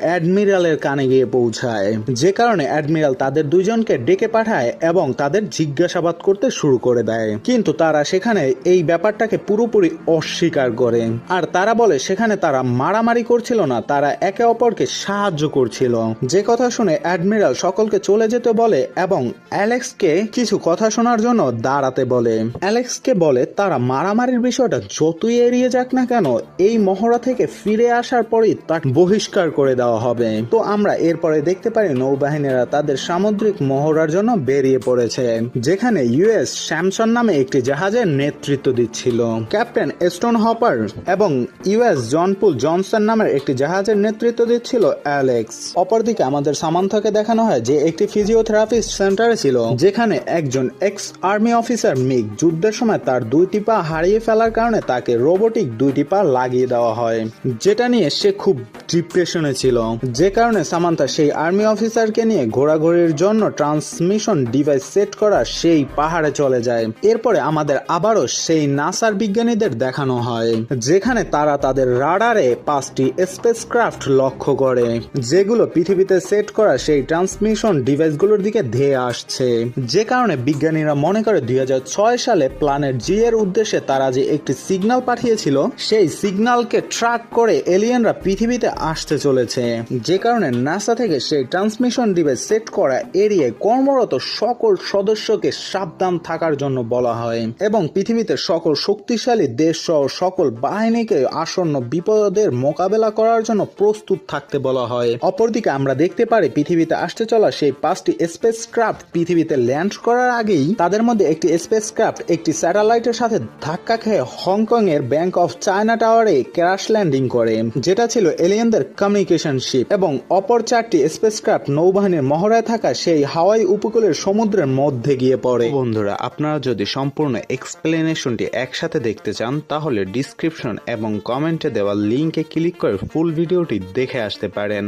অ্যাডমিরালের কানে গিয়ে পৌঁছায়, যে কারণে অ্যাডমিরাল তাদের দুইজনকে ডেকে পাঠায় এবং তাদের জিজ্ঞাসাবাদ করতে শুরু করে দেয়। কিন্তু তারা সেখানে এই ব্যাপারটাকে পুরোপুরি অস্বীকার করে, আর তারা বলে সেখানে তারা মারামারি করছিল না, তারা একে অপরকে সাহায্য করছিল। যে কথা শুনে অ্যাডমিরাল সকলকে চলে যেতে বলে এবং অ্যালেক্সকে কিছু কথা শোনার জন্য দাঁড়াতে বলে। অ্যালেক্সকে বলে তারা মারামারির বিষয়টা যতই এড়িয়ে যাক না কেন, এই মহড়া থেকে ফিরে আসার পরই তাকে বহিষ্কার করে দেওয়া হবে। তো আমরা এরপরে দেখতে পারি নৌবাহিনীরা তাদের সামুদ্রিক মহড়ার জন্য বেরিয়ে পড়েছে, যেখানে ইউএস স্যামসন নামে একটি জাহাজের নেতৃত্ব দিচ্ছিল ক্যাপ্টেন স্টোন হপার এবং ইউএস জন পুল জনসন নামের একটি জাহাজের নেতৃত্ব দিচ্ছিল অ্যালেক্স। অপরদিকে আমাদের সামান্থাকে দেখানো হয় যে একটি ফিজিওথেরাপি সেন্টারে ছিল, যেখানে একজন এক্স আর্মি অফিসার মিক যুদ্ধের সময় তার দুইটি পা হারিয়ে ফেলার কারণে তাকে রোবোটিক দুইটি পা লাগিয়ে দেওয়া হয়, যেটা নিয়ে সে খুব ডিপ্রেশনে ছিল। যে কারণে সামান্থা সেই আর্মি অফিসারকে নিয়ে ঘোরাঘুরির জন্য ট্রান্সমিশন ডিভাইস সেট করা সেই পাহাড়ে চলে যায়। এরপরে আমাদের আবারও সেই নাসার বিজ্ঞানীদের দেখানো হয়, যেখানে তারা তাদের রাডারে 5টি স্পেসক্রাফট লক্ষ্য করে, যেগুলো পৃথিবীতে সেট করা সেই ট্রান্সমিশন ডিভাইসগুলোর দিকে ধেয়ে আসছে। যে কারণে বিজ্ঞানীরা মনে করে 2006 সালে প্ল্যানেট জি এর উদ্দেশ্যে তারা যে একটি সিগন্যাল পাঠিয়েছিল, সেই সিগন্যালকে ট্র্যাক করে এলিয়েনরা পৃথিবীতে আসতে চলেছে। যে কারণে নাসা থেকে সেই ট্রান্সমিশন ডিভাইস সেট করা এরিয়ায় কর্মরত সকল সদস্যকে সাবধান থাকার জন্য বলা হয় এবং পৃথিবীতে সকল শক্তিশালী দেশ সহ সকল বাহিনীকে আসন্ন বিপদের মোকাবেলা করার জন্য প্রস্তুত থাকতে বলা হয়। অপরদিকে আমরা দেখতে পারি পৃথিবীতে আসতে চলা সেই 5টি স্পেসক্রাফট পৃথিবীতে ল্যান্ড করার আগেই তাদের মধ্যে একটি স্পেসক্রাফট একটি স্যাটেলাইটের সাথে ধাক্কা খেয়ে হংকং এর ব্যাংক অফ চায়না টাওয়ারে ক্র্যাশ ল্যান্ডিং করে, যেটা ছিল এলিয়েনদের কমিউনিকেশন শিপ, এবং অপর 4টি স্পেসক্রাফট নৌবাহিনীর মহড়ায় থাকা সেই হাওয়াই উপকূলের সমুদ্রের মধ্যে গিয়ে পড়ে। বন্ধুরা, আপনারা যদি সম্পূর্ণ এক্সপ্লেনেশনটি একসাথে দেখতে চান তাহলে ডিসক্রিপশন এবং কমেন্টে দেওয়া লিংকে ক্লিক করে ফুল ভিডিওটি দেখে আসতে পারেন।